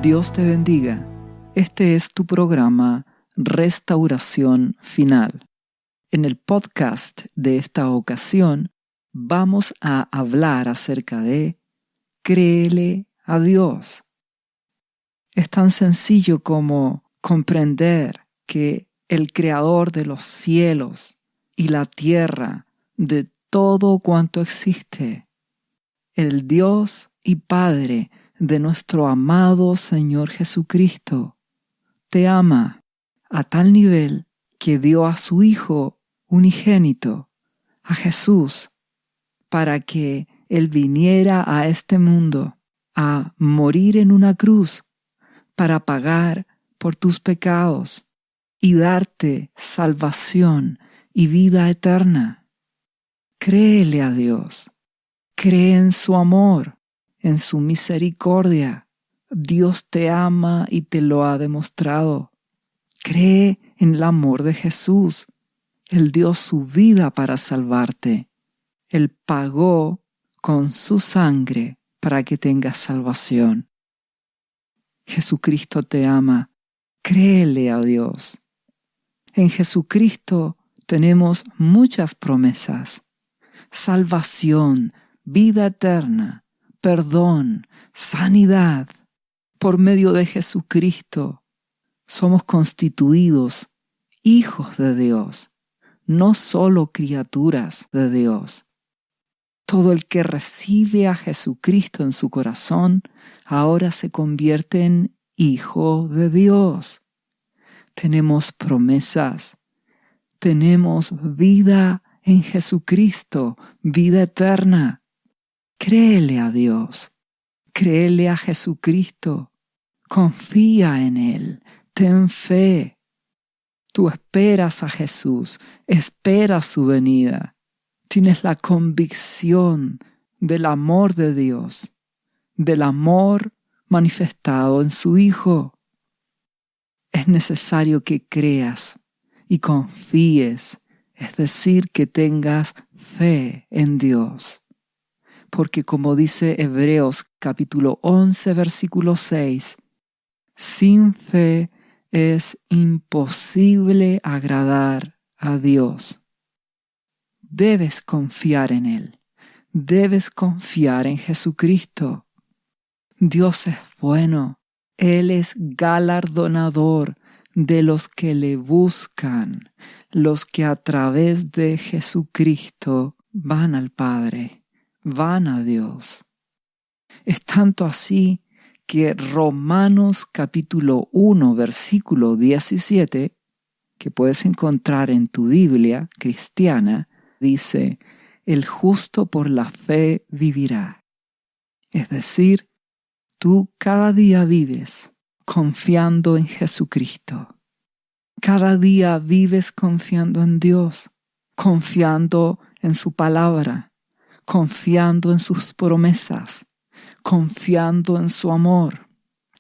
Dios te bendiga. Este es tu programa Restauración Final. En el podcast de esta ocasión vamos a hablar acerca de créele a Dios. Es tan sencillo como comprender que el Creador de los cielos y la tierra, de todo cuanto existe, el Dios y Padre de nuestro amado Señor Jesucristo, te ama a tal nivel que dio a su Hijo unigénito, a Jesús, para que Él viniera a este mundo a morir en una cruz para pagar por tus pecados y darte salvación y vida eterna. Créele a Dios, cree en su amor, en su misericordia. Dios te ama y te lo ha demostrado. Cree en el amor de Jesús. Él dio su vida para salvarte. Él pagó con su sangre para que tengas salvación. Jesucristo te ama. Créele a Dios. En Jesucristo tenemos muchas promesas. Salvación, vida eterna, perdón, sanidad. Por medio de Jesucristo somos constituidos hijos de Dios, no solo criaturas de Dios. Todo el que recibe a Jesucristo en su corazón ahora se convierte en hijo de Dios. Tenemos promesas, tenemos vida en Jesucristo, vida eterna. Créele a Dios, créele a Jesucristo, confía en Él, ten fe. Tú esperas a Jesús, esperas su venida. Tienes la convicción del amor de Dios, del amor manifestado en su Hijo. Es necesario que creas y confíes, es decir, que tengas fe en Dios. Porque como dice Hebreos capítulo 11, versículo 6, sin fe es imposible agradar a Dios. Debes confiar en Él, debes confiar en Jesucristo. Dios es bueno, Él es galardonador de los que le buscan, los que a través de Jesucristo van al Padre, van a Dios. Es tanto así que Romanos capítulo 1, versículo 17, que puedes encontrar en tu Biblia cristiana, dice, el justo por la fe vivirá. Es decir, tú cada día vives confiando en Jesucristo. Cada día vives confiando en Dios, confiando en su palabra, confiando en sus promesas, confiando en su amor.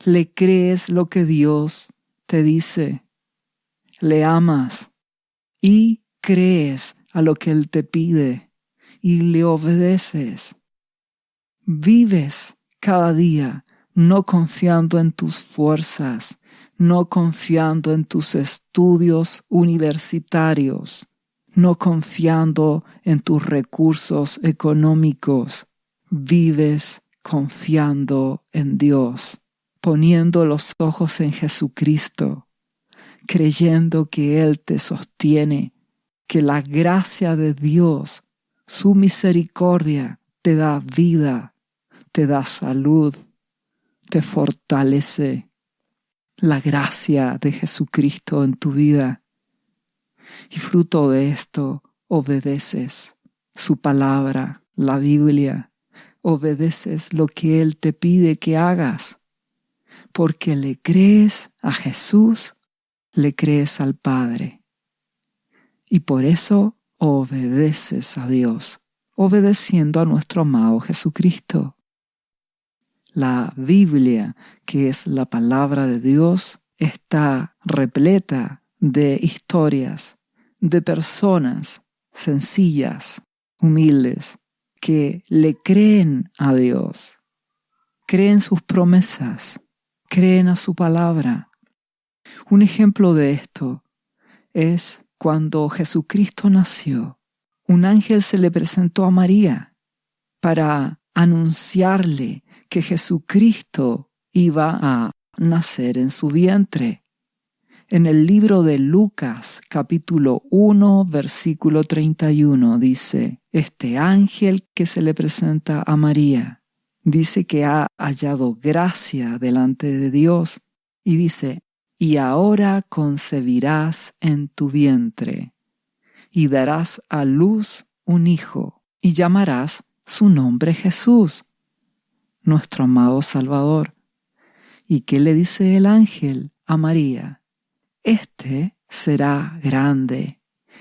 Le crees lo que Dios te dice. Le amas y crees a lo que Él te pide y le obedeces. Vives cada día no confiando en tus fuerzas, no confiando en tus estudios universitarios, no confiando en tus recursos económicos. Vives confiando en Dios, poniendo los ojos en Jesucristo, creyendo que Él te sostiene, que la gracia de Dios, su misericordia, te da vida, te da salud, te fortalece. La gracia de Jesucristo en tu vida. Y fruto de esto, obedeces su palabra, la Biblia. Obedeces lo que Él te pide que hagas. Porque le crees a Jesús, le crees al Padre. Y por eso obedeces a Dios, obedeciendo a nuestro amado Jesucristo. La Biblia, que es la palabra de Dios, está repleta de historias, de personas sencillas, humildes, que le creen a Dios, creen sus promesas, creen a su palabra. Un ejemplo de esto es cuando Jesucristo nació. Un ángel se le presentó a María para anunciarle que Jesucristo iba a nacer en su vientre. En el libro de Lucas, capítulo 1, versículo 31, dice, este ángel que se le presenta a María, dice que ha hallado gracia delante de Dios y dice, y ahora concebirás en tu vientre y darás a luz un hijo y llamarás su nombre Jesús, nuestro amado Salvador. ¿Y qué le dice el ángel a María? Este será grande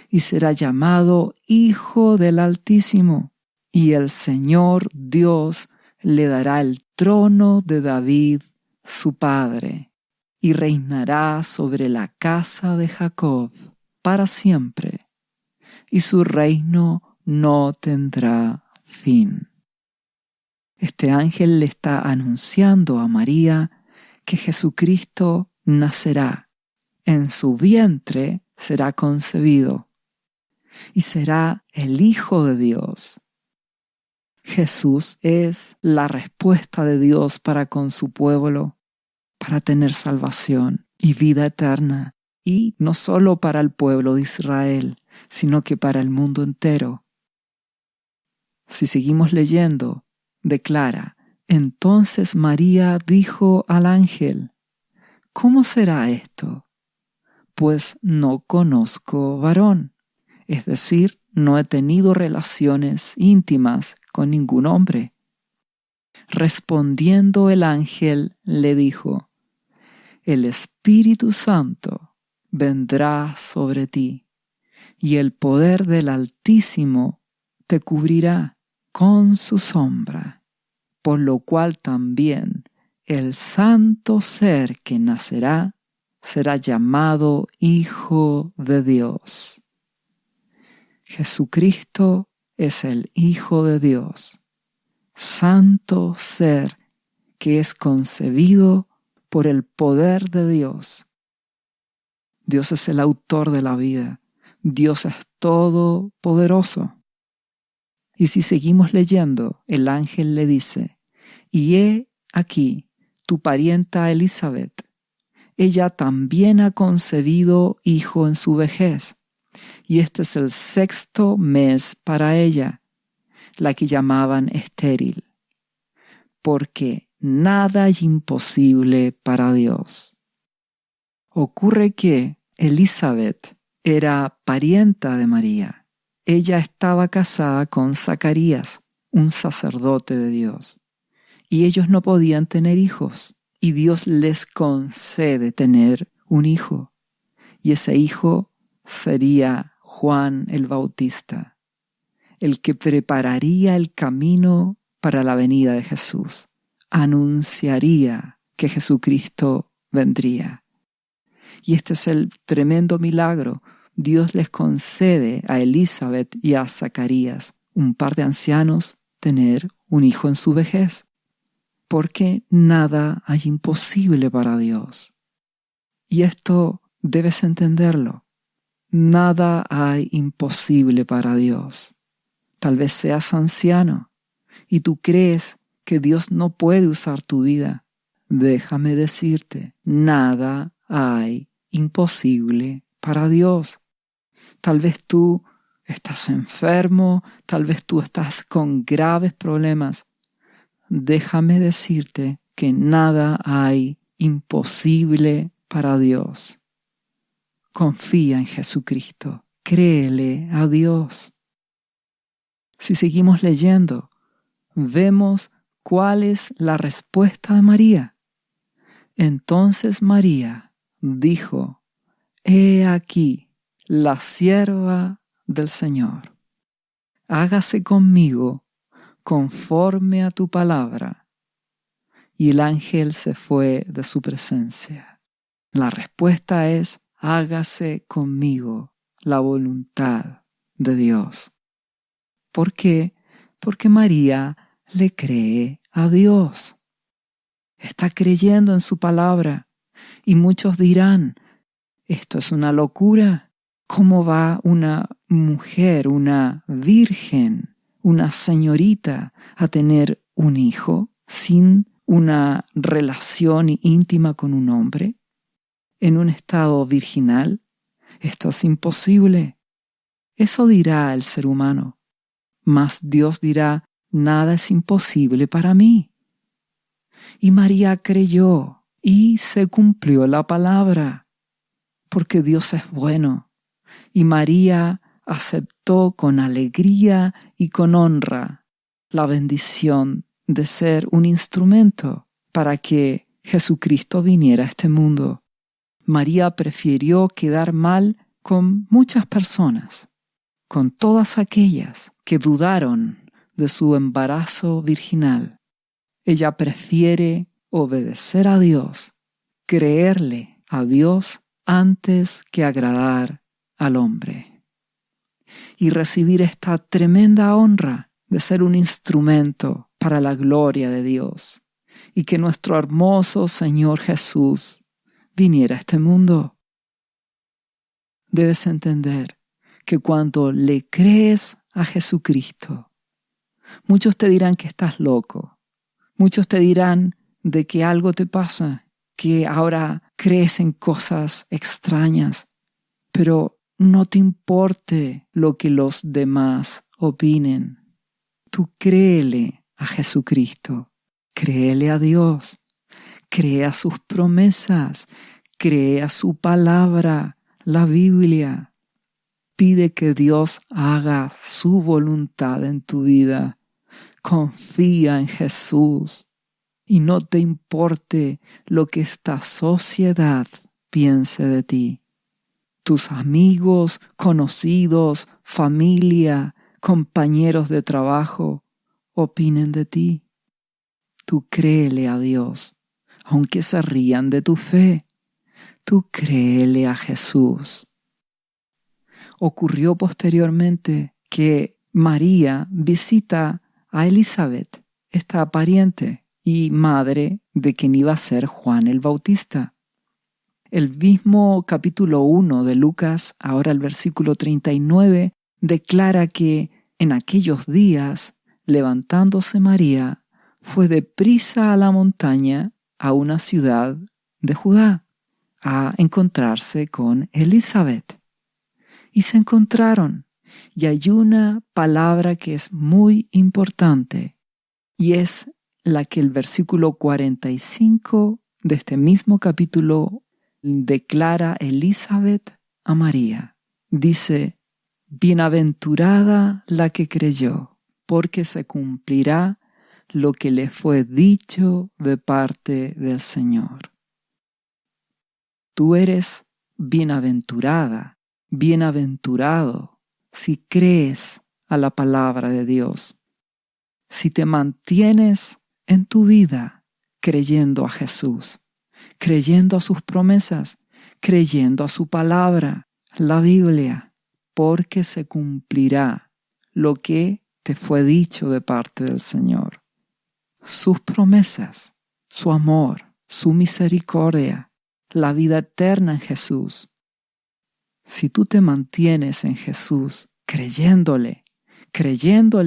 y será llamado Hijo del Altísimo, y el Señor Dios le dará el trono de David, su padre, y reinará sobre la casa de Jacob para siempre, y su reino no tendrá fin. Este ángel le está anunciando a María que Jesucristo nacerá. En su vientre será concebido y será el Hijo de Dios. Jesús es la respuesta de Dios para con su pueblo, para tener salvación y vida eterna, y no solo para el pueblo de Israel, sino que para el mundo entero. Si seguimos leyendo, declara, entonces María dijo al ángel, ¿cómo será esto? Pues no conozco varón, es decir, no he tenido relaciones íntimas con ningún hombre. Respondiendo el ángel le dijo, el Espíritu Santo vendrá sobre ti, y el poder del Altísimo te cubrirá con su sombra, por lo cual también el santo ser que nacerá será llamado Hijo de Dios. Jesucristo es el Hijo de Dios, santo ser que es concebido por el poder de Dios. Dios es el autor de la vida. Dios es todopoderoso. Y si seguimos leyendo, el ángel le dice, y he aquí tu parienta Elizabeth. Ella también ha concebido hijo en su vejez, y este es el 6º mes para ella, la que llamaban estéril, porque nada hay imposible para Dios. Ocurre que Elizabeth era parienta de María. Ella estaba casada con Zacarías, un sacerdote de Dios, y ellos no podían tener hijos. Y Dios les concede tener un hijo. Y ese hijo sería Juan el Bautista, el que prepararía el camino para la venida de Jesús. Anunciaría que Jesucristo vendría. Y este es el tremendo milagro. Dios les concede a Elizabeth y a Zacarías, un par de ancianos, tener un hijo en su vejez. Porque nada hay imposible para Dios. Y esto debes entenderlo. Nada hay imposible para Dios. Tal vez seas anciano y tú crees que Dios no puede usar tu vida. Déjame decirte, nada hay imposible para Dios. Tal vez tú estás enfermo, tal vez tú estás con graves problemas. Déjame decirte que nada hay imposible para Dios. Confía en Jesucristo, créele a Dios. Si seguimos leyendo, vemos cuál es la respuesta de María. Entonces María dijo, he aquí la sierva del Señor. Hágase conmigo conforme a tu palabra. Y el ángel se fue de su presencia. La respuesta es, hágase conmigo la voluntad de Dios. ¿Por qué? Porque María le cree a Dios. está creyendo en su palabra. Y muchos dirán, esto es una locura. ¿Cómo va una mujer, una virgen, una señorita a tener un hijo sin una relación íntima con un hombre? ¿En un estado virginal? Esto es imposible. Eso dirá el ser humano. Mas Dios dirá, nada es imposible para mí. Y María creyó y se cumplió la palabra, porque Dios es bueno. Y María aceptó con alegría y con honra la bendición de ser un instrumento para que Jesucristo viniera a este mundo. María prefirió quedar mal con muchas personas, con todas aquellas que dudaron de su embarazo virginal. Ella prefiere obedecer a Dios, creerle a Dios antes que agradar al hombre. Y recibir esta tremenda honra de ser un instrumento para la gloria de Dios. Y que nuestro hermoso Señor Jesús viniera a este mundo. Debes entender que cuando le crees a Jesucristo, muchos te dirán que estás loco. Muchos te dirán de que algo te pasa, que ahora crees en cosas extrañas, pero no te importe lo que los demás opinen. Tú créele a Jesucristo, créele a Dios, cree a sus promesas, cree a su palabra, la Biblia. Pide que Dios haga su voluntad en tu vida. Confía en Jesús y no te importe lo que esta sociedad piense de ti. Tus amigos, conocidos, familia, compañeros de trabajo opinen de ti. Tú créele a Dios, aunque se rían de tu fe. Tú créele a Jesús. Ocurrió posteriormente que María visita a Elizabeth, esta pariente y madre de quien iba a ser Juan el Bautista. El mismo capítulo 1 de Lucas, ahora el versículo 39, declara que en aquellos días, levantándose María, fue deprisa a la montaña, a una ciudad de Judá, a encontrarse con Elizabeth. Y se encontraron. Y hay una palabra que es muy importante, y es la que el versículo 45 de este mismo capítulo declara Elizabeth a María. Dice, bienaventurada la que creyó, porque se cumplirá lo que le fue dicho de parte del Señor. Tú eres bienaventurada, bienaventurado, si crees a la palabra de Dios, si te mantienes en tu vida creyendo a Jesús, creyendo a sus promesas, creyendo a su palabra, la Biblia, porque se cumplirá lo que te fue dicho de parte del Señor. Sus promesas, su amor, su misericordia, la vida eterna en Jesús. Si tú te mantienes en Jesús, creyéndole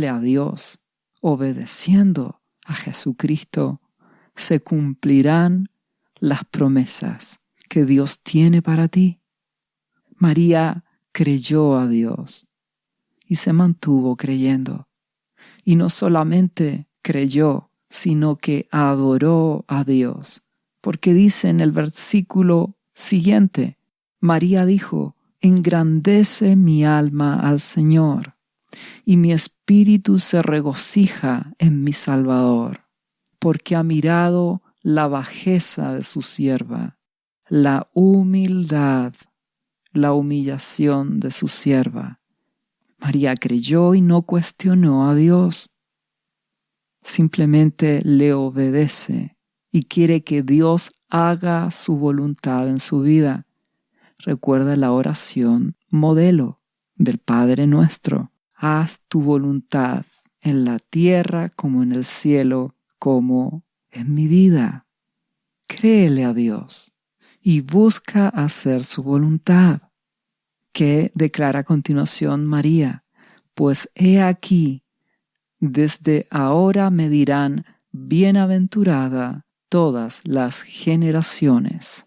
a Dios, obedeciendo a Jesucristo, se cumplirán las promesas que Dios tiene para ti. María creyó a Dios y se mantuvo creyendo. Y no solamente creyó, sino que adoró a Dios. Porque dice en el versículo siguiente, María dijo, engrandece mi alma al Señor, y mi espíritu se regocija en mi Salvador, porque ha mirado la bajeza de su sierva, la humildad, la humillación de su sierva. María creyó y no cuestionó a Dios. Simplemente le obedece y quiere que Dios haga su voluntad en su vida. Recuerda la oración modelo del Padre Nuestro. Haz tu voluntad en la tierra como en el cielo, como en mi vida. créele a Dios y busca hacer su voluntad. ¿Qué declara a continuación María? Pues he aquí, desde ahora me dirán bienaventurada todas las generaciones.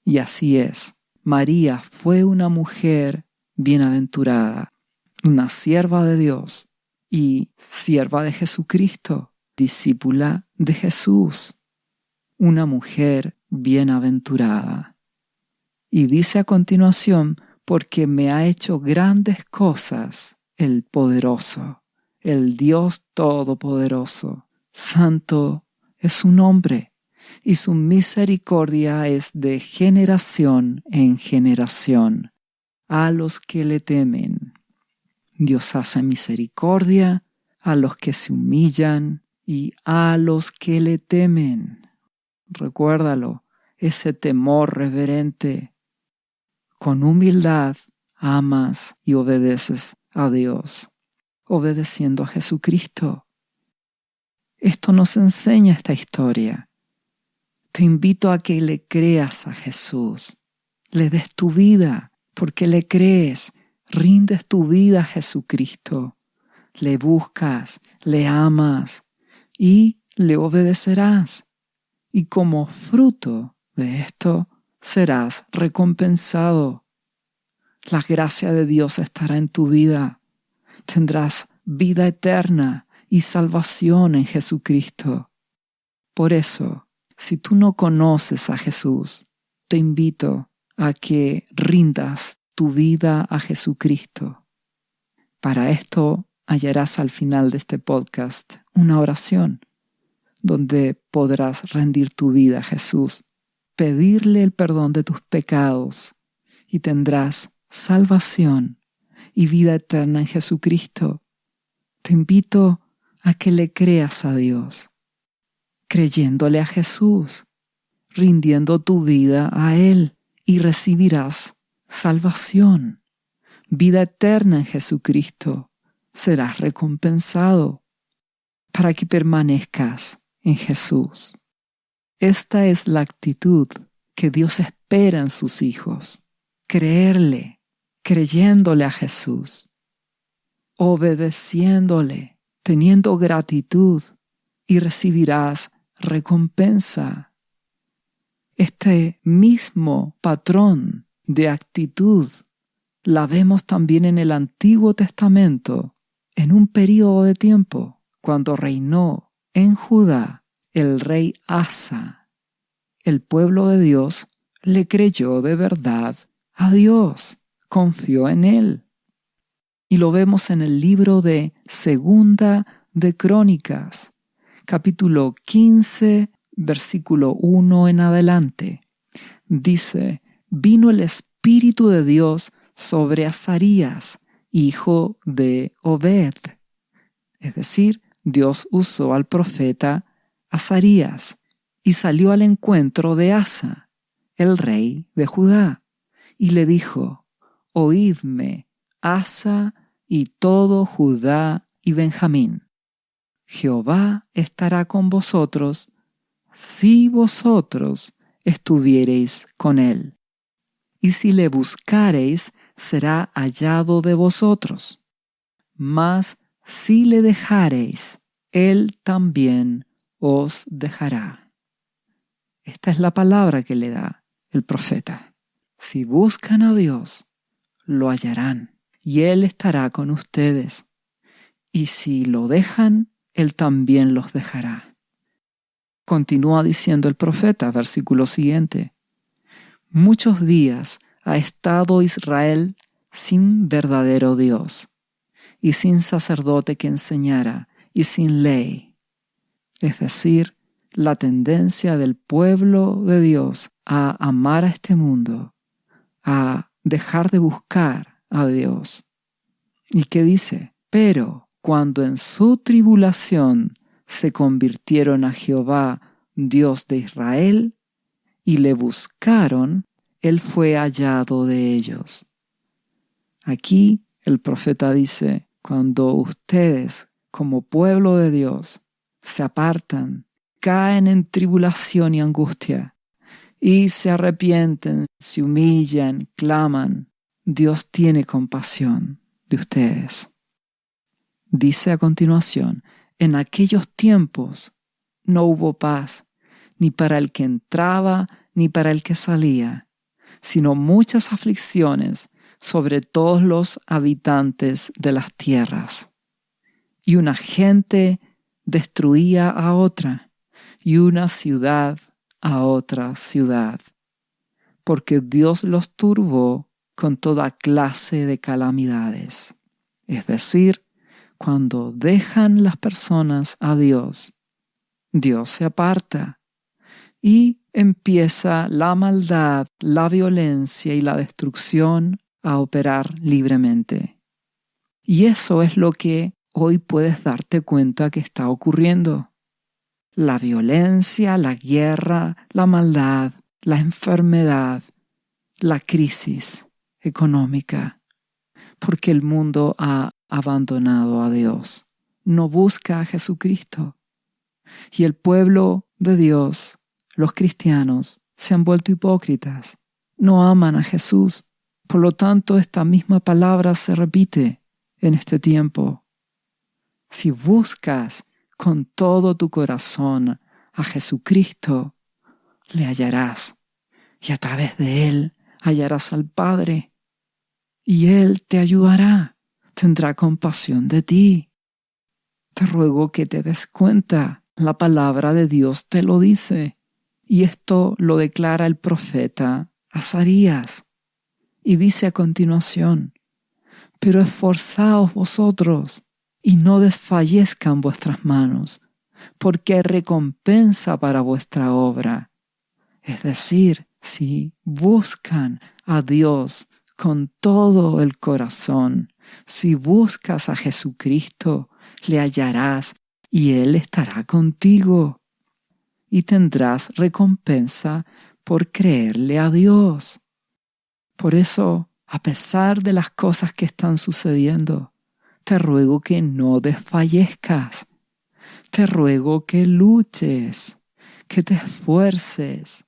Y así es, María fue una mujer bienaventurada, una sierva de Dios y sierva de Jesucristo, discípula de Jesús, una mujer bienaventurada. Y dice a continuación, porque me ha hecho grandes cosas el poderoso, el Dios todopoderoso. Santo es su nombre, y su misericordia es de generación en generación a los que le temen. Dios hace misericordia a los que se humillan y a los que le temen. Recuérdalo, ese temor reverente. Con humildad amas y obedeces a Dios, obedeciendo a Jesucristo. Esto nos enseña esta historia. Te invito a que le creas a Jesús, le des tu vida, porque le crees, rindes tu vida a Jesucristo, le buscas, le amas y le obedecerás. Y como fruto de esto serás recompensado. La gracia de Dios estará en tu vida. Tendrás vida eterna y salvación en Jesucristo. Por eso, si tú no conoces a Jesús, te invito a que rindas tu vida a Jesucristo. Para esto hallarás al final de este podcast una oración donde podrás rendir tu vida a Jesús, pedirle el perdón de tus pecados y tendrás salvación y vida eterna en Jesucristo. Te invito a que le creas a Dios, creyéndole a Jesús, rindiendo tu vida a Él y recibirás salvación, vida eterna en Jesucristo. Serás recompensado para que permanezcas en Jesús. Esta es la actitud que Dios espera en sus hijos. Creerle, creyéndole a Jesús, obedeciéndole, teniendo gratitud y recibirás recompensa. Este mismo patrón de actitud la vemos también en el Antiguo Testamento, en un periodo de tiempo cuando reinó en Judá el rey Asa. El pueblo de Dios le creyó de verdad a Dios, confió en Él. Y lo vemos en el libro de Segunda de Crónicas, capítulo 15, versículo 1 en adelante. Dice, vino el Espíritu de Dios sobre Azarías, hijo de Obed. Es decir, Dios usó al profeta Azarías y salió al encuentro de Asa, el rey de Judá, y le dijo, oídme, Asa y todo Judá y Benjamín. Jehová estará con vosotros si vosotros estuviereis con él. Y si le buscareis, será hallado de vosotros. Mas si le dejareis, él también os dejará. Esta es la palabra que le da el profeta. Si buscan a Dios, lo hallarán, y Él estará con ustedes. Y si lo dejan, Él también los dejará. Continúa diciendo el profeta, versículo siguiente. Muchos días ha estado Israel sin verdadero Dios, y sin sacerdote que enseñara, y sin ley. Es decir, la tendencia del pueblo de Dios a amar a este mundo, a dejar de buscar a Dios. ¿Y qué dice? Pero cuando en su tribulación se convirtieron a Jehová, Dios de Israel, y le buscaron, Él fue hallado de ellos. Aquí el profeta dice, cuando ustedes, como pueblo de Dios, se apartan caen en tribulación y angustia, y se arrepienten, se humillan, claman, Dios tiene compasión de ustedes. Dice a continuación, en aquellos tiempos no hubo paz, ni para el que entraba, ni para el que salía, sino muchas aflicciones sobre todos los habitantes de las tierras. Y una gente destruía a otra, y una ciudad a otra ciudad, porque Dios los turbó con toda clase de calamidades. Es decir, cuando dejan las personas a Dios, Dios se aparta y empieza la maldad, la violencia y la destrucción a operar libremente. Y eso es lo que hoy puedes darte cuenta que está ocurriendo. La violencia, la guerra, la maldad, la enfermedad, la crisis económica, porque el mundo ha abandonado a Dios, no busca a Jesucristo. Y el pueblo de Dios, los cristianos, se han vuelto hipócritas, no aman a Jesús. Por lo tanto, esta misma palabra se repite en este tiempo. Si buscas con todo tu corazón a Jesucristo, le hallarás, y a través de Él hallarás al Padre, y Él te ayudará, tendrá compasión de ti. Te ruego que te des cuenta, la palabra de Dios te lo dice, y esto lo declara el profeta Azarías, y dice a continuación, pero esforzaos vosotros, y no desfallezcan vuestras manos, porque hay recompensa para vuestra obra. Es decir, si buscan a Dios con todo el corazón, si buscas a Jesucristo, le hallarás y Él estará contigo. Y tendrás recompensa por creerle a Dios. Por eso, a pesar de las cosas que están sucediendo, te ruego que no desfallezcas. Te ruego que luches, que te esfuerces,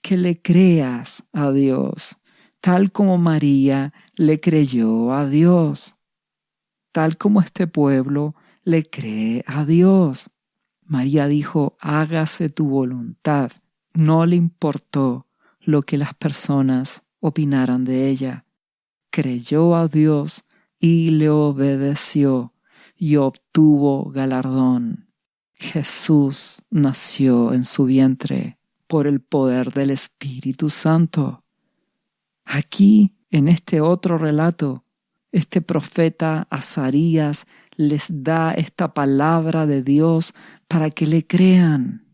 que le creas a Dios, tal como María le creyó a Dios, tal como este pueblo le cree a Dios. María dijo, hágase tu voluntad. No le importó lo que las personas opinaran de ella. Creyó a Dios y le obedeció y obtuvo galardón. Jesús nació en su vientre por el poder del Espíritu Santo. Aquí, en este otro relato, este profeta Azarías les da esta palabra de Dios para que le crean.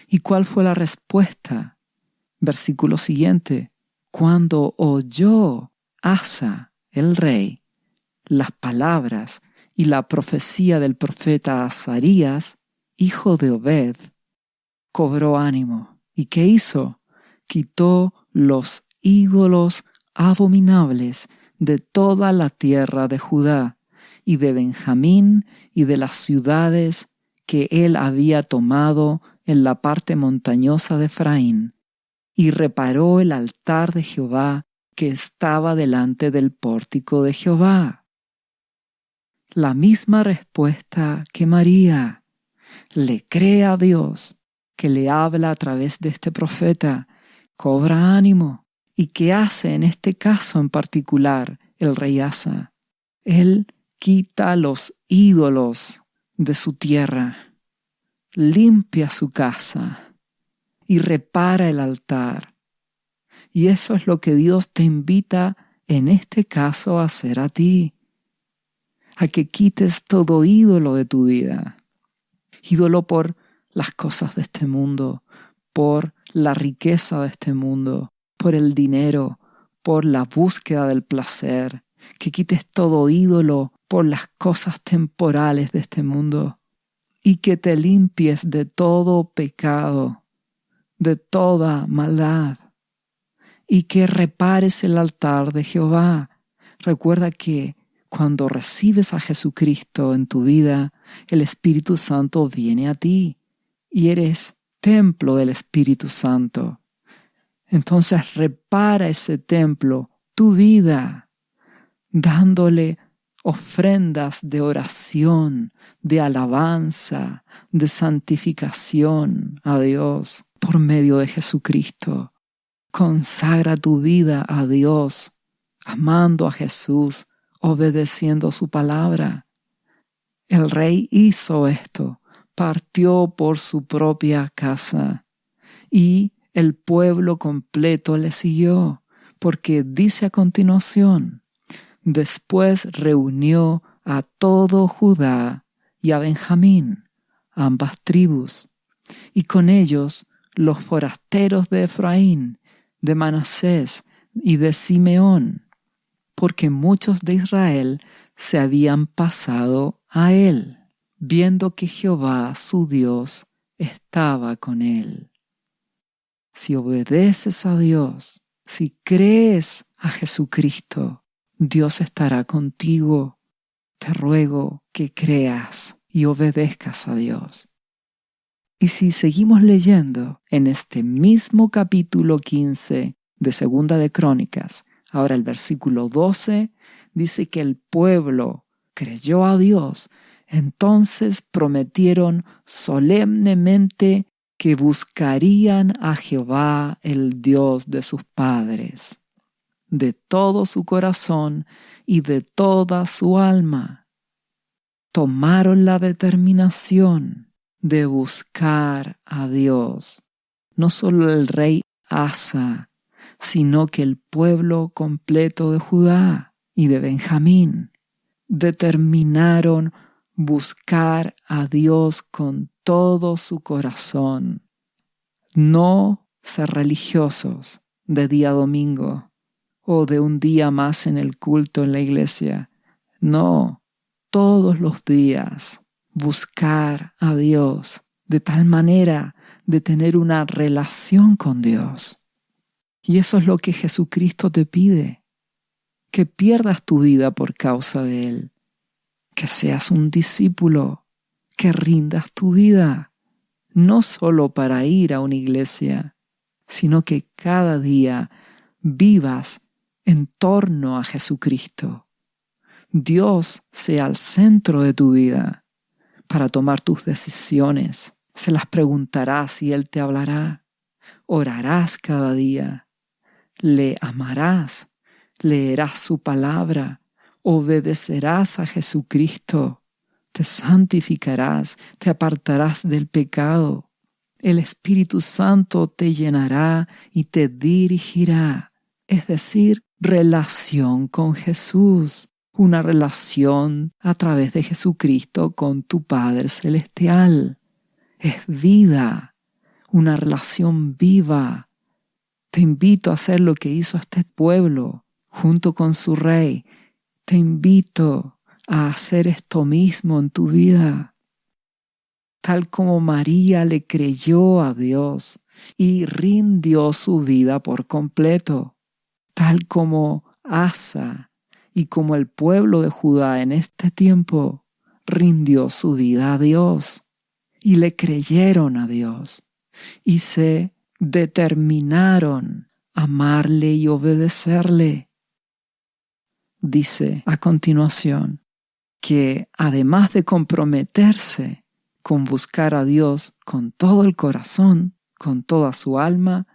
¿Y cuál fue la respuesta? Versículo siguiente. Cuando oyó Asa, el rey, las palabras y la profecía del profeta Azarías, hijo de Obed, cobró ánimo. ¿Y qué hizo? Quitó los ídolos abominables de toda la tierra de Judá y de Benjamín y de las ciudades que él había tomado en la parte montañosa de Efraín, y reparó el altar de Jehová que estaba delante del pórtico de Jehová. La misma respuesta que María. Le cree a Dios, que le habla a través de este profeta, cobra ánimo. ¿Y qué hace en este caso en particular el rey Asa? Él quita los ídolos de su tierra, limpia su casa y repara el altar. Y eso es lo que Dios te invita en este caso a hacer a ti, a que quites todo ídolo de tu vida. Ídolo por las cosas de este mundo, por la riqueza de este mundo, por el dinero, por la búsqueda del placer, que quites todo ídolo por las cosas temporales de este mundo y que te limpies de todo pecado, de toda maldad y que repares el altar de Jehová. Recuerda que cuando recibes a Jesucristo en tu vida, el Espíritu Santo viene a ti y eres templo del Espíritu Santo. Entonces repara ese templo, tu vida, dándole ofrendas de oración, de alabanza, de santificación a Dios por medio de Jesucristo. Consagra tu vida a Dios, amando a Jesús, obedeciendo su palabra. El rey hizo esto, partió por su propia casa y el pueblo completo le siguió, porque dice a continuación: después reunió a todo Judá y a Benjamín, ambas tribus, y con ellos los forasteros de Efraín, de Manasés y de Simeón, porque muchos de Israel se habían pasado a él, viendo que Jehová, su Dios, estaba con él. Si obedeces a Dios, si crees a Jesucristo, Dios estará contigo. Te ruego que creas y obedezcas a Dios. Y si seguimos leyendo en este mismo capítulo 15 de Segunda de Crónicas, ahora el versículo 12, dice que el pueblo creyó a Dios, entonces prometieron solemnemente que buscarían a Jehová, el Dios de sus padres, de todo su corazón y de toda su alma. Tomaron la determinación de buscar a Dios. No solo el rey Asa, sino que el pueblo completo de Judá y de Benjamín determinaron buscar a Dios con todo su corazón. No ser religiosos de día domingo o de un día más en el culto en la iglesia. No, todos los días buscar a Dios de tal manera de tener una relación con Dios. Y eso es lo que Jesucristo te pide, que pierdas tu vida por causa de Él, que seas un discípulo, que rindas tu vida, no solo para ir a una iglesia, sino que cada día vivas en torno a Jesucristo. Dios sea el centro de tu vida para tomar tus decisiones. Se las preguntarás y Él te hablará. Orarás cada día. Le amarás. Leerás su palabra. Obedecerás a Jesucristo. Te santificarás. Te apartarás del pecado. El Espíritu Santo te llenará y te dirigirá. Es decir, relación con Jesús. Una relación a través de Jesucristo con tu Padre Celestial. Es vida, una relación viva. Te invito a hacer lo que hizo este pueblo junto con su rey. Te invito a hacer esto mismo en tu vida. Tal como María le creyó a Dios y rindió su vida por completo. Tal como Asa y como el pueblo de Judá en este tiempo rindió su vida a Dios y le creyeron a Dios y se determinaron a amarle y obedecerle. Dice a continuación que además de comprometerse con buscar a Dios con todo el corazón, con toda su alma,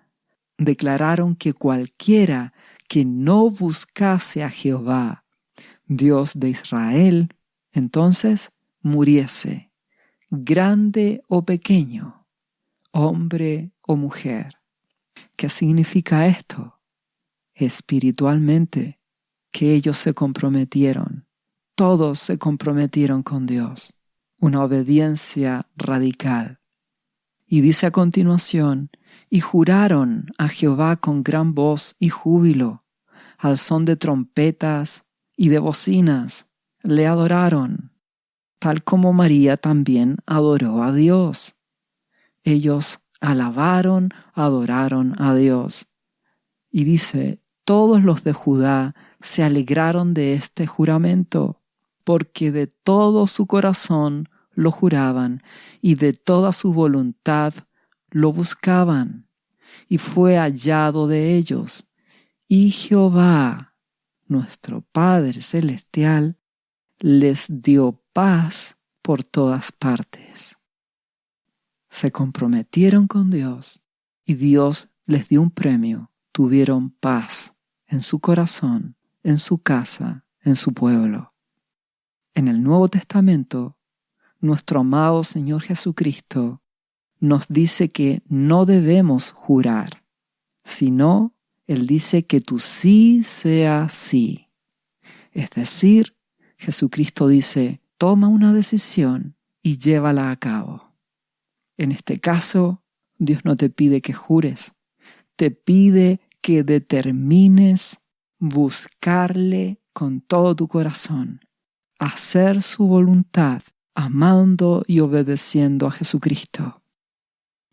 declararon que cualquiera que no buscase a Jehová, Dios de Israel, entonces muriese, grande o pequeño, hombre o mujer. ¿Qué significa esto? Espiritualmente, que ellos se comprometieron, todos se comprometieron con Dios, una obediencia radical. Y dice a continuación, y juraron a Jehová con gran voz y júbilo, al son de trompetas y de bocinas, le adoraron, tal como María también adoró a Dios. Ellos alabaron, adoraron a Dios. Y dice, todos los de Judá se alegraron de este juramento, porque de todo su corazón lo juraban y de toda su voluntad lo buscaban, y fue hallado de ellos. Y Jehová, nuestro Padre Celestial, les dio paz por todas partes. Se comprometieron con Dios y Dios les dio un premio. Tuvieron paz en su corazón, en su casa, en su pueblo. En el Nuevo Testamento, nuestro amado Señor Jesucristo nos dice que no debemos jurar, sino Él dice que tu sí sea sí. Es decir, Jesucristo dice, toma una decisión y llévala a cabo. En este caso, Dios no te pide que jures, te pide que determines buscarle con todo tu corazón, hacer su voluntad, amando y obedeciendo a Jesucristo.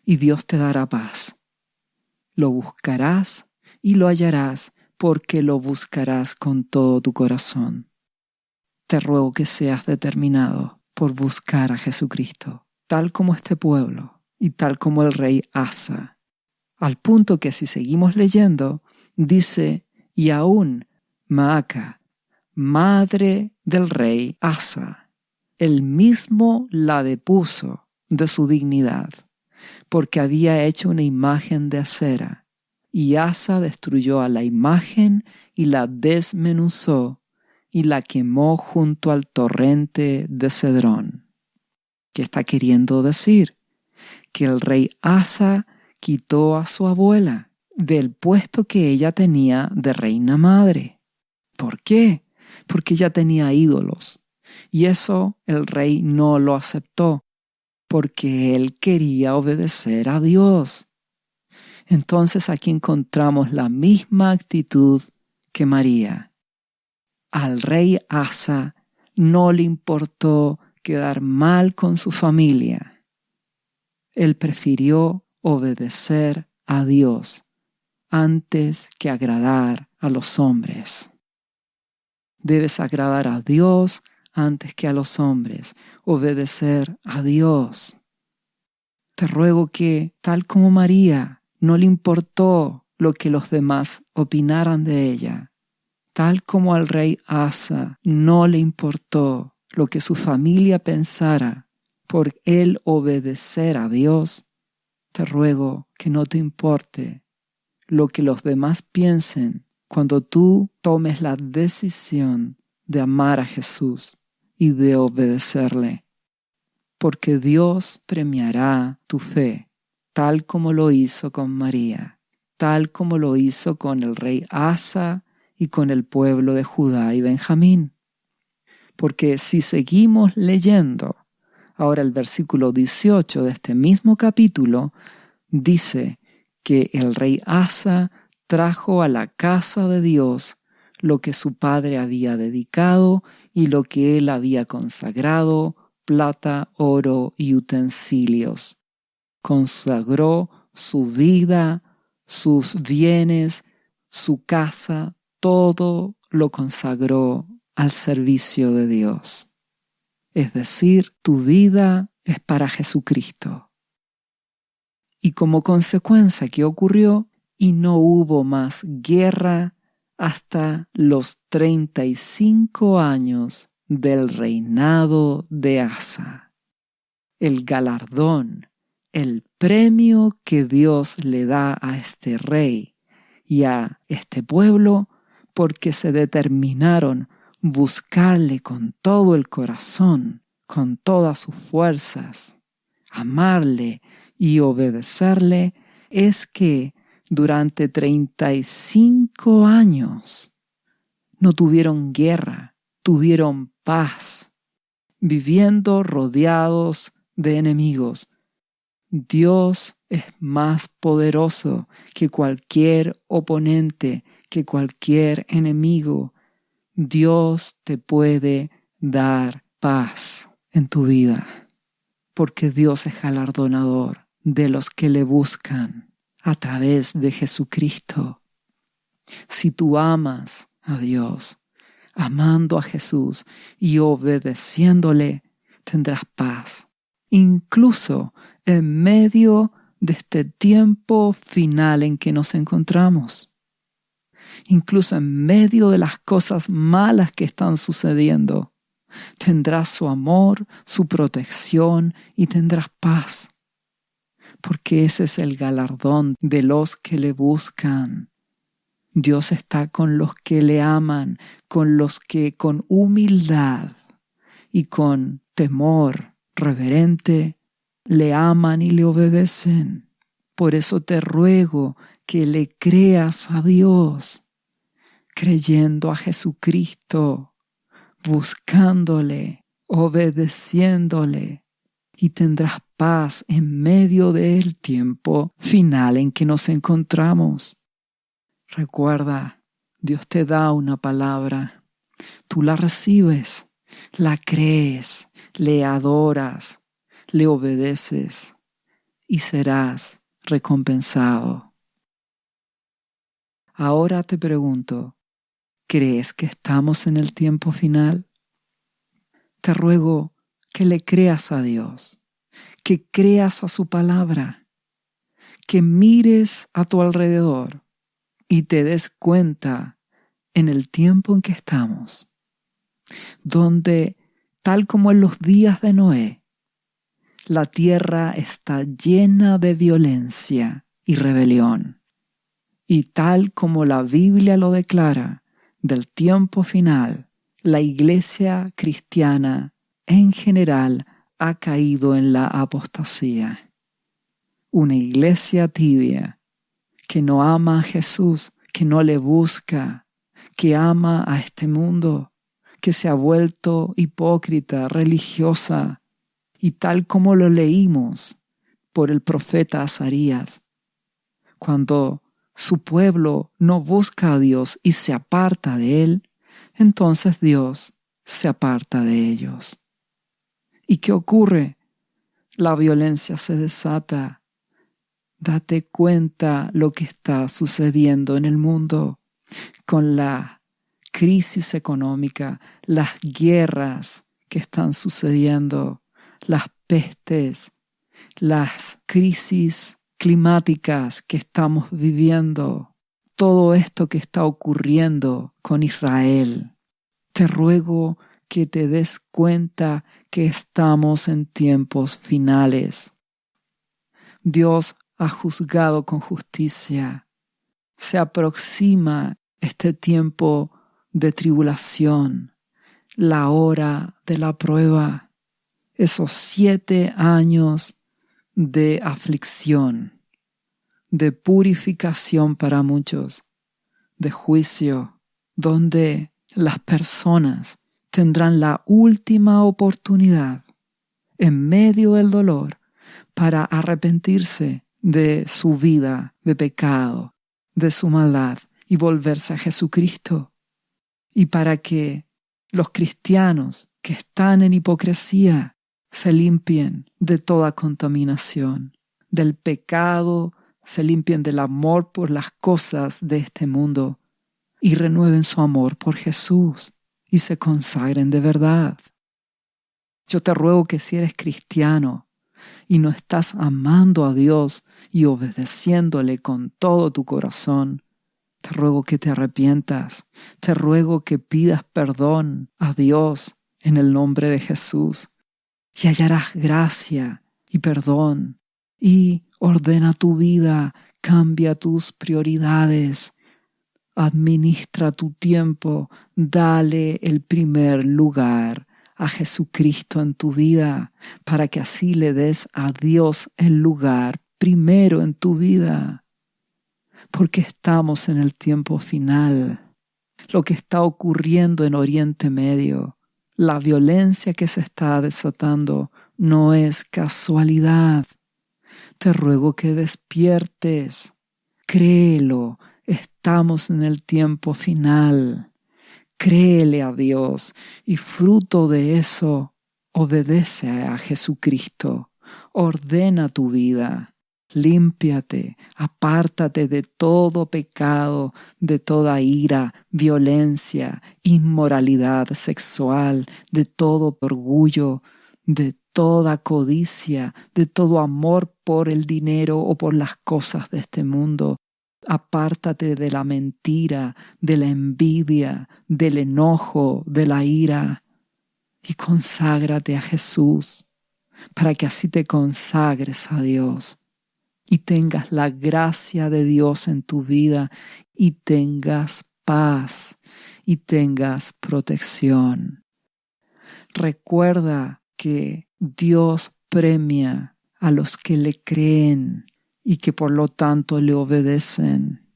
Y Dios te dará paz. Lo buscarás y lo hallarás porque lo buscarás con todo tu corazón. Te ruego que seas determinado por buscar a Jesucristo, tal como este pueblo y tal como el rey Asa. Al punto que si seguimos leyendo, dice, y aún Maaca, madre del rey Asa, él mismo la depuso de su dignidad, porque había hecho una imagen de acera, y Asa destruyó a la imagen y la desmenuzó y la quemó junto al torrente de Cedrón. ¿Qué está queriendo decir? Que el rey Asa quitó a su abuela del puesto que ella tenía de reina madre. ¿Por qué? Porque ella tenía ídolos. Y eso el rey no lo aceptó, porque él quería obedecer a Dios. Entonces aquí encontramos la misma actitud que María. Al rey Asa no le importó quedar mal con su familia. Él prefirió obedecer a Dios antes que agradar a los hombres. Debes agradar a Dios antes que a los hombres, obedecer a Dios. Te ruego que, tal como María, no le importó lo que los demás opinaran de ella, tal como al rey Asa no le importó lo que su familia pensara por él obedecer a Dios, te ruego que no te importe lo que los demás piensen cuando tú tomes la decisión de amar a Jesús y de obedecerle, porque Dios premiará tu fe, tal como lo hizo con María, tal como lo hizo con el rey Asa y con el pueblo de Judá y Benjamín. Porque si seguimos leyendo, ahora el versículo 18 de este mismo capítulo dice que el rey Asa trajo a la casa de Dios lo que su padre había dedicado y lo que él había consagrado, plata, oro y utensilios. Consagró su vida, sus bienes, su casa, todo lo consagró al servicio de Dios. Es decir, tu vida es para Jesucristo. Y como consecuencia, ¿qué ocurrió? Y no hubo más guerra hasta los 35 años del reinado de Asa. El galardón, el premio que Dios le da a este rey y a este pueblo, porque se determinaron buscarle con todo el corazón, con todas sus fuerzas, amarle y obedecerle, es que durante 35 años no tuvieron guerra, tuvieron paz, viviendo rodeados de enemigos. Dios es más poderoso que cualquier oponente, que cualquier enemigo. Dios te puede dar paz en tu vida, porque Dios es galardonador de los que le buscan a través de Jesucristo. Si tú amas a Dios, amando a Jesús y obedeciéndole, tendrás paz, incluso en medio de este tiempo final en que nos encontramos. Incluso en medio de las cosas malas que están sucediendo, tendrás su amor, su protección y tendrás paz. Porque ese es el galardón de los que le buscan. Dios está con los que le aman, con los que con humildad y con temor reverente le aman y le obedecen. Por eso te ruego que le creas a Dios, creyendo a Jesucristo, buscándole, obedeciéndole, y tendrás paz en medio del tiempo final en que nos encontramos. Recuerda, Dios te da una palabra, tú la recibes, la crees, le adoras, le obedeces y serás recompensado. Ahora te pregunto, ¿crees que estamos en el tiempo final? Te ruego que le creas a Dios, que creas a su palabra, que mires a tu alrededor y te des cuenta en el tiempo en que estamos, donde, tal como en los días de Noé, la tierra está llena de violencia y rebelión. Y tal como la Biblia lo declara, del tiempo final, la iglesia cristiana en general ha caído en la apostasía. Una iglesia tibia que no ama a Jesús, que no le busca, que ama a este mundo, que se ha vuelto hipócrita, religiosa, y tal como lo leímos por el profeta Azarías, cuando su pueblo no busca a Dios y se aparta de Él, entonces Dios se aparta de ellos. ¿Y qué ocurre? La violencia se desata. Date cuenta lo que está sucediendo en el mundo con la crisis económica, las guerras que están sucediendo, las pestes, las crisis climáticas que estamos viviendo, todo esto que está ocurriendo con Israel. Te ruego que te des cuenta que estamos en tiempos finales. Dios ha juzgado con justicia. Se aproxima este tiempo de tribulación, la hora de la prueba, esos 7 años de aflicción, de purificación para muchos, de juicio, donde las personas tendrán la última oportunidad en medio del dolor para arrepentirse de su vida de pecado, de su maldad y volverse a Jesucristo. Y para que los cristianos que están en hipocresía se limpien de toda contaminación, del pecado, se limpien del amor por las cosas de este mundo y renueven su amor por Jesús y se consagren de verdad. Yo te ruego que si eres cristiano y no estás amando a Dios y obedeciéndole con todo tu corazón, te ruego que te arrepientas, te ruego que pidas perdón a Dios en el nombre de Jesús y hallarás gracia y perdón y ordena tu vida, cambia tus prioridades, administra tu tiempo, dale el primer lugar a Jesucristo en tu vida, para que así le des a Dios el lugar primero en tu vida. Porque estamos en el tiempo final. Lo que está ocurriendo en Oriente Medio, la violencia que se está desatando, no es casualidad. Te ruego que despiertes. Créelo, estamos en el tiempo final. Créele a Dios y fruto de eso, obedece a Jesucristo. Ordena tu vida, límpiate, apártate de todo pecado, de toda ira, violencia, inmoralidad sexual, de todo orgullo, de toda codicia, de todo amor por el dinero o por las cosas de este mundo. Apártate de la mentira, de la envidia, del enojo, de la ira, y conságrate a Jesús, para que así te consagres a Dios y tengas la gracia de Dios en tu vida y tengas paz y tengas protección. Recuerda que Dios premia a los que le creen y que por lo tanto le obedecen.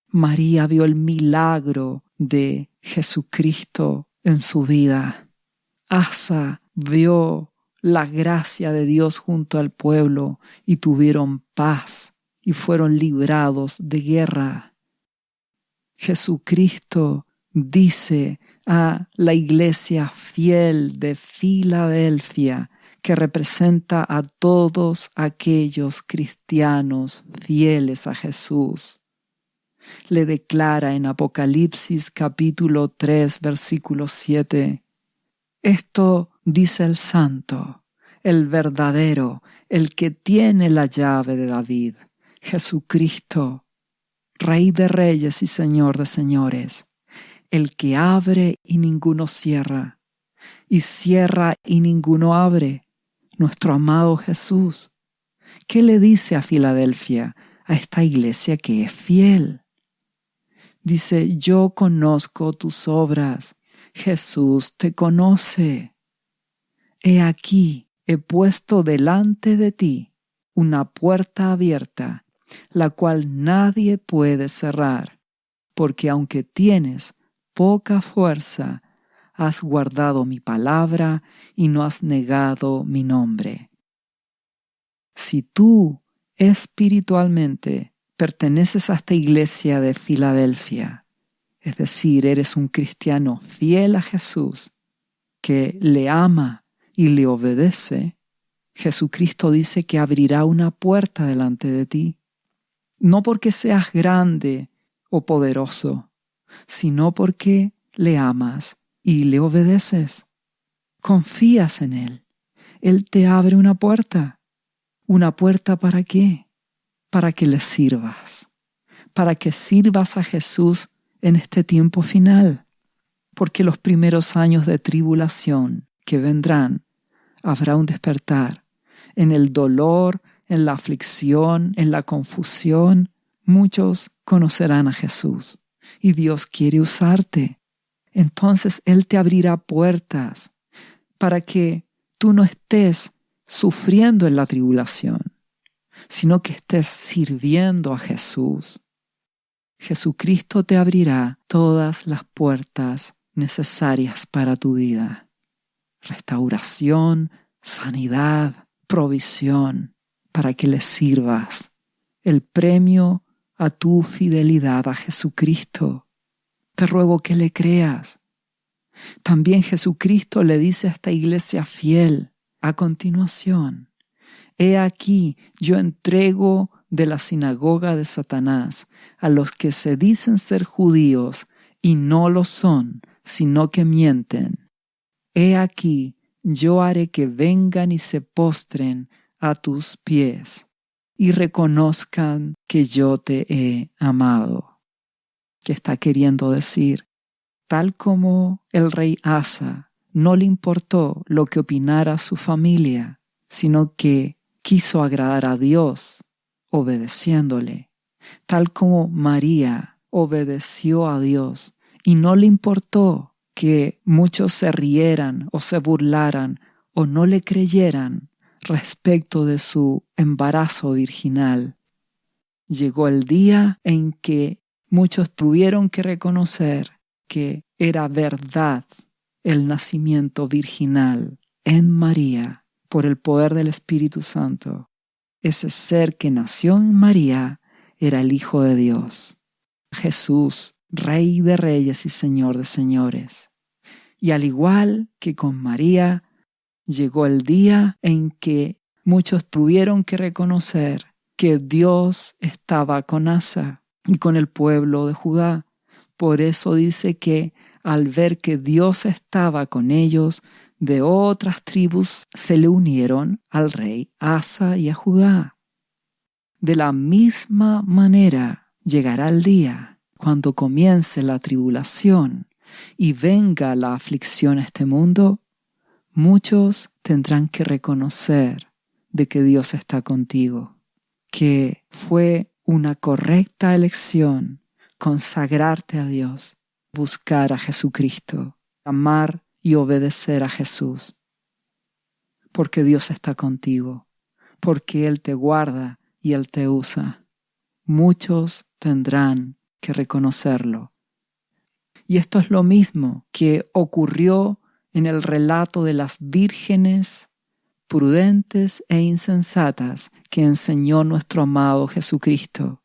María vio el milagro de Jesucristo en su vida. Asa vio la gracia de Dios junto al pueblo y tuvieron paz y fueron librados de guerra. Jesucristo dice a la iglesia fiel de Filadelfia, que representa a todos aquellos cristianos fieles a Jesús. Le declara en Apocalipsis capítulo 3, versículo 7, esto dice el santo, el verdadero, el que tiene la llave de David, Jesucristo, Rey de reyes y Señor de señores, el que abre y ninguno cierra, y cierra y ninguno abre, nuestro amado Jesús. ¿Qué le dice a Filadelfia, a esta iglesia que es fiel? Dice, yo conozco tus obras, Jesús te conoce. He aquí, he puesto delante de ti una puerta abierta, la cual nadie puede cerrar, porque aunque tienes poca fuerza, has guardado mi palabra y no has negado mi nombre. Si tú espiritualmente perteneces a esta iglesia de Filadelfia, es decir, eres un cristiano fiel a Jesús, que le ama y le obedece, Jesucristo dice que abrirá una puerta delante de ti. No porque seas grande o poderoso, sino porque le amas y le obedeces. Confías en Él. Él te abre una puerta. ¿Una puerta para qué? Para que le sirvas. Para que sirvas a Jesús en este tiempo final. Porque los primeros años de tribulación que vendrán, habrá un despertar. En el dolor, en la aflicción, en la confusión, muchos conocerán a Jesús. Y Dios quiere usarte. Entonces Él te abrirá puertas para que tú no estés sufriendo en la tribulación, sino que estés sirviendo a Jesús. Jesucristo te abrirá todas las puertas necesarias para tu vida. Restauración, sanidad, provisión, para que le sirvas. El premio a tu fidelidad a Jesucristo. Te ruego que le creas. También Jesucristo le dice a esta iglesia fiel, a continuación, he aquí, yo entrego de la sinagoga de Satanás a los que se dicen ser judíos y no lo son, sino que mienten. He aquí, yo haré que vengan y se postren a tus pies y reconozcan que yo te he amado. ¿Qué está queriendo decir? Tal como el rey Asa no le importó lo que opinara su familia, sino que quiso agradar a Dios obedeciéndole. Tal como María obedeció a Dios y no le importó que muchos se rieran o se burlaran o no le creyeran respecto de su embarazo virginal. Llegó el día en que muchos tuvieron que reconocer que era verdad el nacimiento virginal en María por el poder del Espíritu Santo. Ese ser que nació en María era el Hijo de Dios, Jesús, Rey de reyes y Señor de señores. Y al igual que con María, llegó el día en que muchos tuvieron que reconocer que Dios estaba con Asa y con el pueblo de Judá. Por eso dice que al ver que Dios estaba con ellos, de otras tribus se le unieron al rey Asa y a Judá. De la misma manera llegará el día cuando comience la tribulación y venga la aflicción a este mundo. Muchos tendrán que reconocer de que Dios está contigo, que fue una correcta elección consagrarte a Dios, buscar a Jesucristo, amar y obedecer a Jesús, porque Dios está contigo, porque Él te guarda y Él te usa. Muchos tendrán que reconocerlo. Y esto es lo mismo que ocurrió en el relato de las vírgenes prudentes e insensatas que enseñó nuestro amado Jesucristo.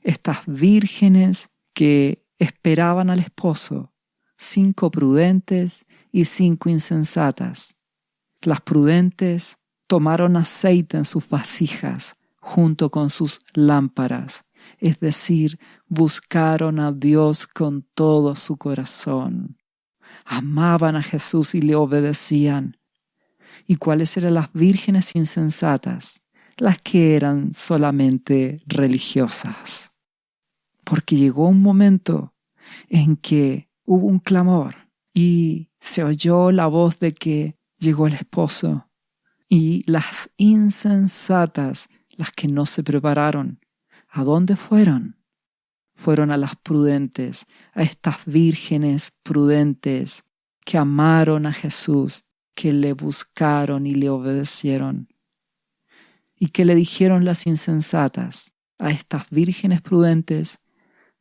Estas vírgenes que esperaban al esposo, 5 prudentes y 5 insensatas. Las prudentes tomaron aceite en sus vasijas junto con sus lámparas, es decir, buscaron a Dios con todo su corazón. Amaban a Jesús y le obedecían. ¿Y cuáles eran las vírgenes insensatas? Las que eran solamente religiosas. Porque llegó un momento en que hubo un clamor y se oyó la voz de que llegó el esposo. Y las insensatas, las que no se prepararon, ¿a dónde fueron? Fueron a las prudentes, a estas vírgenes prudentes que amaron a Jesús, que le buscaron y le obedecieron. ¿Y qué le dijeron las insensatas a estas vírgenes prudentes?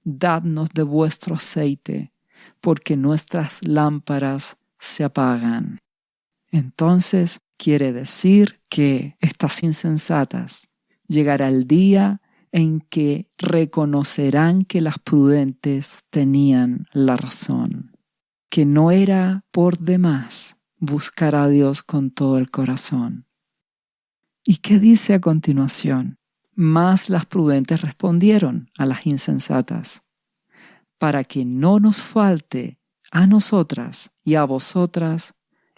Dadnos de vuestro aceite, porque nuestras lámparas se apagan. Entonces quiere decir que estas insensatas llegará el día en que reconocerán que las prudentes tenían la razón, que no era por demás buscar a Dios con todo el corazón. ¿Y qué dice a continuación? Mas las prudentes respondieron a las insensatas: para que no nos falte a nosotras y a vosotras,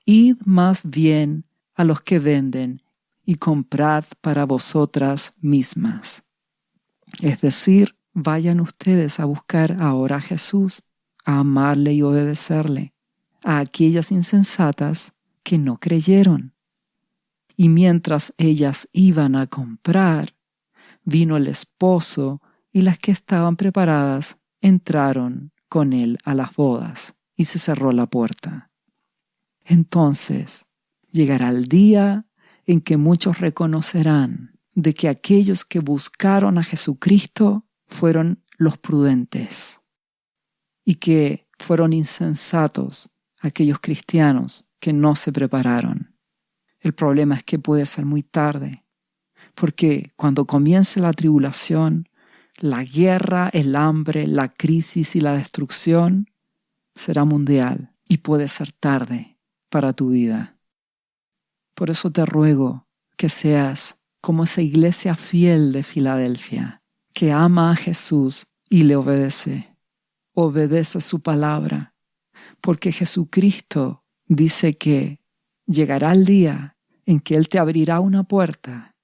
id más bien a los que venden y comprad para vosotras mismas. Es decir, vayan ustedes a buscar ahora a Jesús, a amarle y obedecerle, a aquellas insensatas que no creyeron. Y mientras ellas iban a comprar, vino el esposo y las que estaban preparadas entraron con él a las bodas y se cerró la puerta. Entonces llegará el día en que muchos reconocerán de que aquellos que buscaron a Jesucristo fueron los prudentes y que fueron insensatos aquellos cristianos que no se prepararon. El problema es que puede ser muy tarde, porque cuando comience la tribulación, la guerra, el hambre, la crisis y la destrucción será mundial y puede ser tarde para tu vida. Por eso te ruego que seas como esa iglesia fiel de Filadelfia, que ama a Jesús y le obedece. Obedece su palabra, porque Jesucristo dice que llegará el día en que Él te abrirá una puerta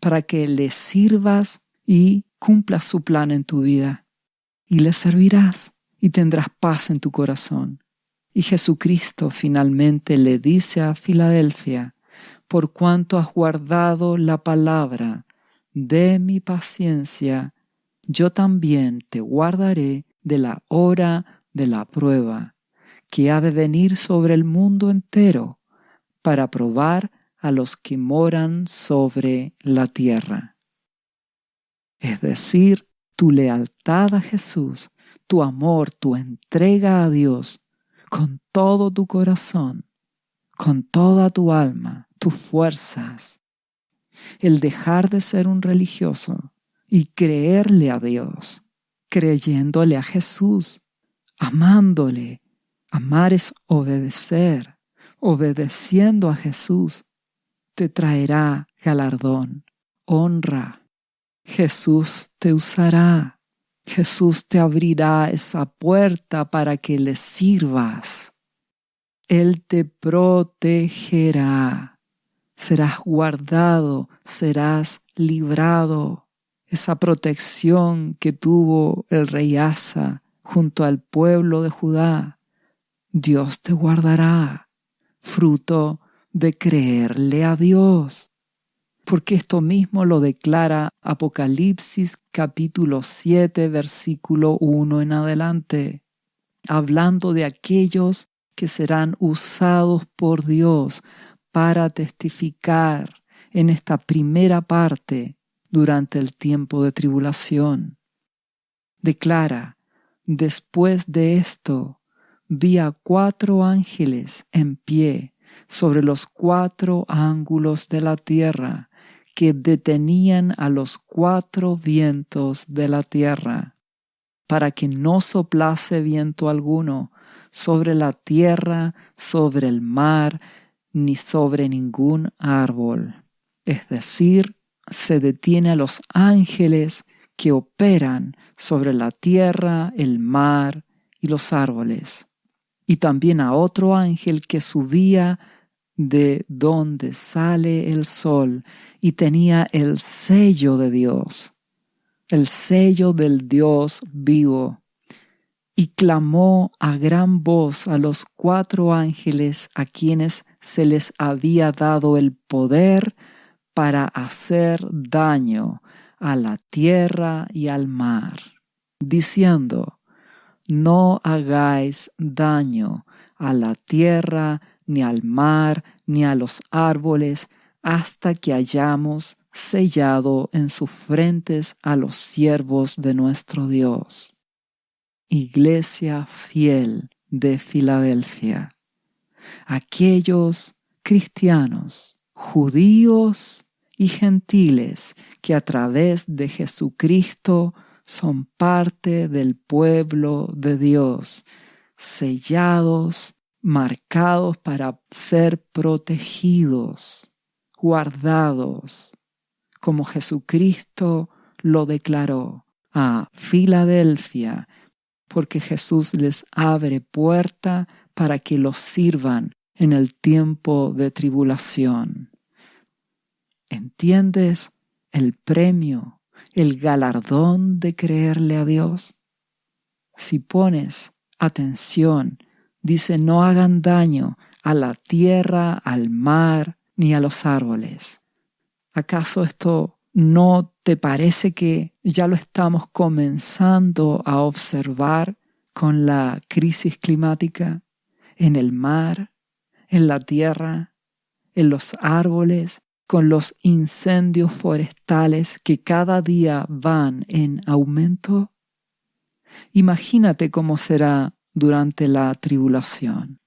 para que le sirvas y cumplas su plan en tu vida. Y le servirás y tendrás paz en tu corazón. Y Jesucristo finalmente le dice a Filadelfia: por cuanto has guardado la palabra de mi paciencia, yo también te guardaré de la hora de la prueba, que ha de venir sobre el mundo entero, para probar a los que moran sobre la tierra. Es decir, tu lealtad a Jesús, tu amor, tu entrega a Dios, con todo tu corazón, con toda tu alma, tus fuerzas, el dejar de ser un religioso y creerle a Dios, creyéndole a Jesús, amándole. Amar es obedecer. Obedeciendo a Jesús te traerá galardón, honra. Jesús te usará. Jesús te abrirá esa puerta para que le sirvas. Él te protegerá. Serás guardado, serás librado. Esa protección que tuvo el rey Asa junto al pueblo de Judá, Dios te guardará, fruto de creerle a Dios. Porque esto mismo lo declara Apocalipsis capítulo 7, versículo 1 en adelante, hablando de aquellos que serán usados por Dios para testificar en esta primera parte durante el tiempo de tribulación. Declara, después de esto, vi a 4 ángeles en pie sobre los 4 ángulos de la tierra, que detenían a los 4 vientos de la tierra, para que no soplase viento alguno sobre la tierra, sobre el mar, ni sobre ningún árbol. Es decir, se detiene a los ángeles que operan sobre la tierra, el mar y los árboles. Y también a otro ángel que subía de donde sale el sol y tenía el sello de Dios, el sello del Dios vivo, y clamó a gran voz a los 4 ángeles a quienes se les había dado el poder para hacer daño a la tierra y al mar, diciendo: no hagáis daño a la tierra, ni al mar, ni a los árboles, hasta que hayamos sellado en sus frentes a los siervos de nuestro Dios. Iglesia fiel de Filadelfia, aquellos cristianos, judíos y gentiles que a través de Jesucristo son parte del pueblo de Dios, sellados, marcados para ser protegidos, guardados, como Jesucristo lo declaró a Filadelfia, porque Jesús les abre puerta para que los sirvan en el tiempo de tribulación. ¿Entiendes el premio, el galardón de creerle a Dios? Si pones atención, dice: no hagan daño a la tierra, al mar, ni a los árboles. ¿Acaso esto no te parece que ya lo estamos comenzando a observar con la crisis climática en el mar, en la tierra, en los árboles, con los incendios forestales que cada día van en aumento? Imagínate cómo será durante la tribulación.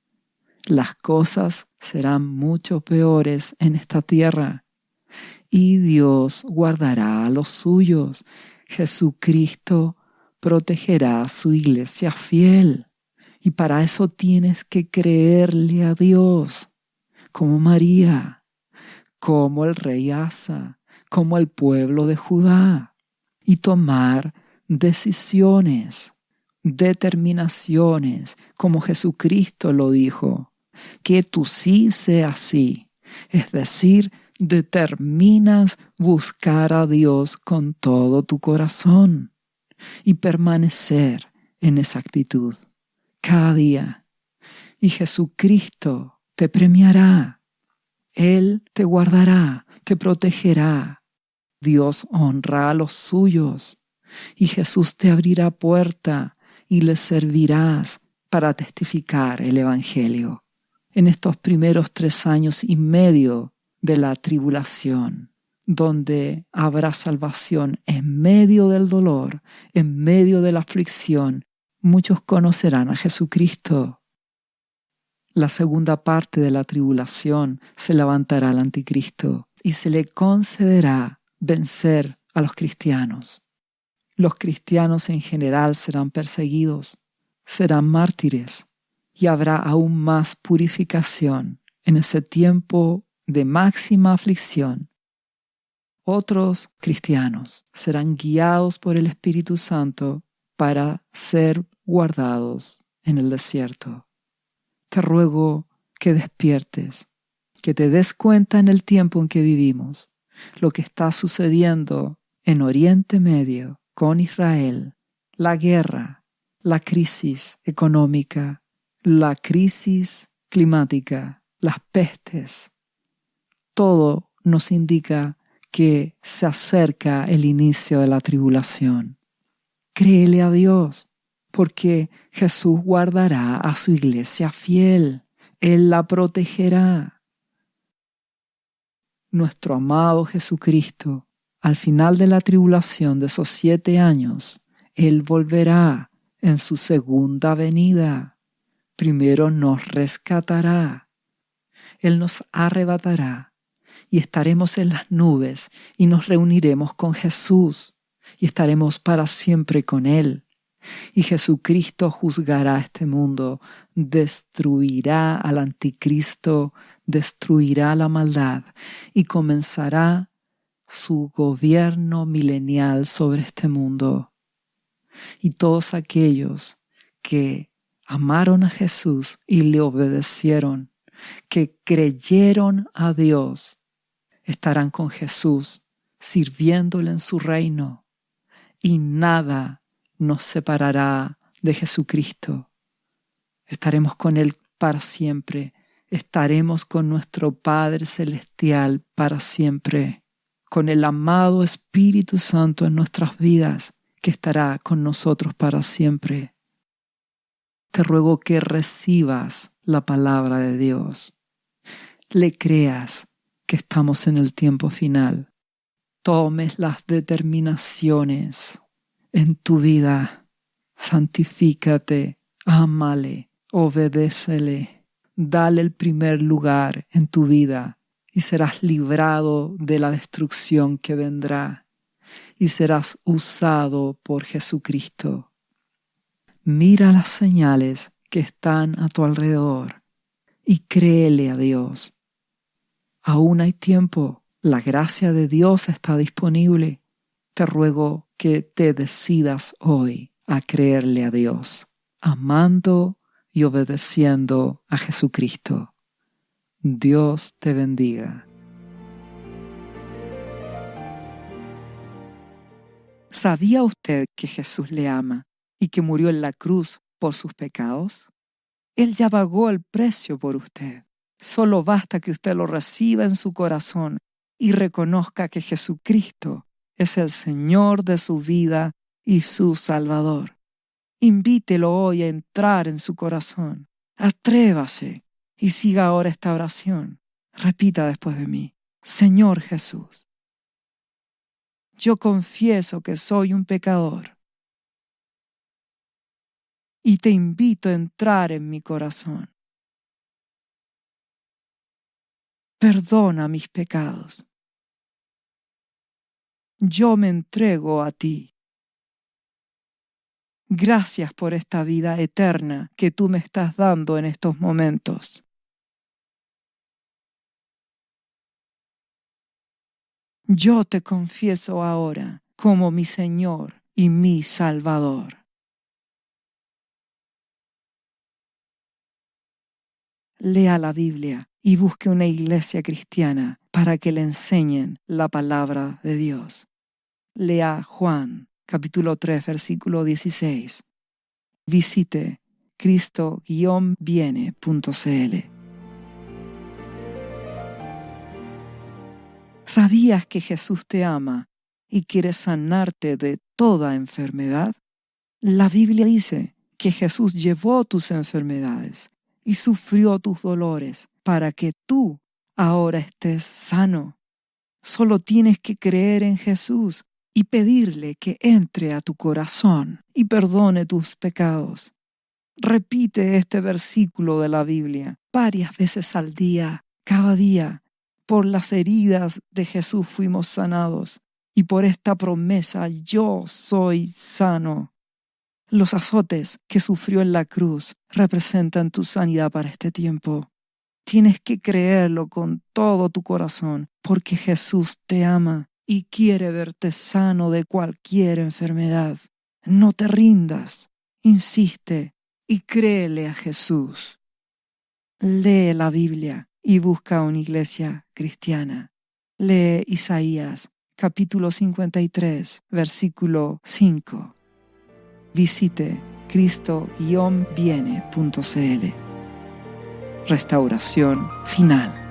Las cosas serán mucho peores en esta tierra. Y Dios guardará a los suyos. Jesucristo protegerá a su iglesia fiel. Y para eso tienes que creerle a Dios, como María, como el rey Asa, como el pueblo de Judá, y tomar decisiones, determinaciones, como Jesucristo lo dijo, que tu sí sea sí, es decir, determinas buscar a Dios con todo tu corazón y permanecer en esa actitud cada día. Y Jesucristo te premiará. Él te guardará, te protegerá. Dios honra a los suyos y Jesús te abrirá puerta y le servirás para testificar el Evangelio en estos primeros 3 años y medio de la tribulación, donde habrá salvación en medio del dolor, en medio de la aflicción. Muchos conocerán a Jesucristo. La segunda parte de la tribulación se levantará el anticristo y se le concederá vencer a los cristianos. Los cristianos en general serán perseguidos, serán mártires y habrá aún más purificación en ese tiempo de máxima aflicción. Otros cristianos serán guiados por el Espíritu Santo para ser guardados en el desierto. Te ruego que despiertes, que te des cuenta en el tiempo en que vivimos, lo que está sucediendo en Oriente Medio con Israel, la guerra, la crisis económica, la crisis climática, las pestes. Todo nos indica que se acerca el inicio de la tribulación. Créele a Dios, porque Jesús guardará a su iglesia fiel. Él la protegerá. Nuestro amado Jesucristo, al final de la tribulación de esos 7 años, Él volverá en su segunda venida. Primero nos rescatará. Él nos arrebatará y estaremos en las nubes y nos reuniremos con Jesús y estaremos para siempre con Él. Y Jesucristo juzgará este mundo, destruirá al anticristo, destruirá la maldad y comenzará su gobierno milenial sobre este mundo. Y todos aquellos que amaron a Jesús y le obedecieron, que creyeron a Dios, estarán con Jesús, sirviéndole en su reino, y nada nos separará de Jesucristo. Estaremos con Él para siempre. Estaremos con nuestro Padre Celestial para siempre, con el amado Espíritu Santo en nuestras vidas, que estará con nosotros para siempre. Te ruego que recibas la palabra de Dios. Le creas que estamos en el tiempo final. Tomes las determinaciones en tu vida. Santifícate, ámale, obedécele, dale el primer lugar en tu vida y serás librado de la destrucción que vendrá y serás usado por Jesucristo. Mira las señales que están a tu alrededor y créele a Dios. Aún hay tiempo, la gracia de Dios está disponible. Te ruego que te decidas hoy a creerle a Dios, amando y obedeciendo a Jesucristo. Dios te bendiga. ¿Sabía usted que Jesús le ama y que murió en la cruz por sus pecados? Él ya pagó el precio por usted. Solo basta que usted lo reciba en su corazón y reconozca que Jesucristo es el Señor de su vida y su Salvador. Invítelo hoy a entrar en su corazón. Atrévase y siga ahora esta oración. Repita después de mí: Señor Jesús, yo confieso que soy un pecador y te invito a entrar en mi corazón. Perdona mis pecados. Yo me entrego a ti. Gracias por esta vida eterna que tú me estás dando en estos momentos. Yo te confieso ahora como mi Señor y mi Salvador. Lea la Biblia y busque una iglesia cristiana para que le enseñen la palabra de Dios. Lea Juan, capítulo 3, versículo 16. Visite cristo-viene.cl. ¿Sabías que Jesús te ama y quiere sanarte de toda enfermedad? La Biblia dice que Jesús llevó tus enfermedades y sufrió tus dolores para que tú ahora estés sano. Solo tienes que creer en Jesús y pedirle que entre a tu corazón y perdone tus pecados. Repite este versículo de la Biblia varias veces al día, cada día. Por las heridas de Jesús fuimos sanados y por esta promesa yo soy sano. Los azotes que sufrió en la cruz representan tu sanidad para este tiempo. Tienes que creerlo con todo tu corazón porque Jesús te ama y quiere verte sano de cualquier enfermedad. No te rindas, insiste y créele a Jesús. lee la Biblia y busca una iglesia cristiana. Lee Isaías, capítulo 53, versículo 5. Visite cristo-viene.cl. Restauración final.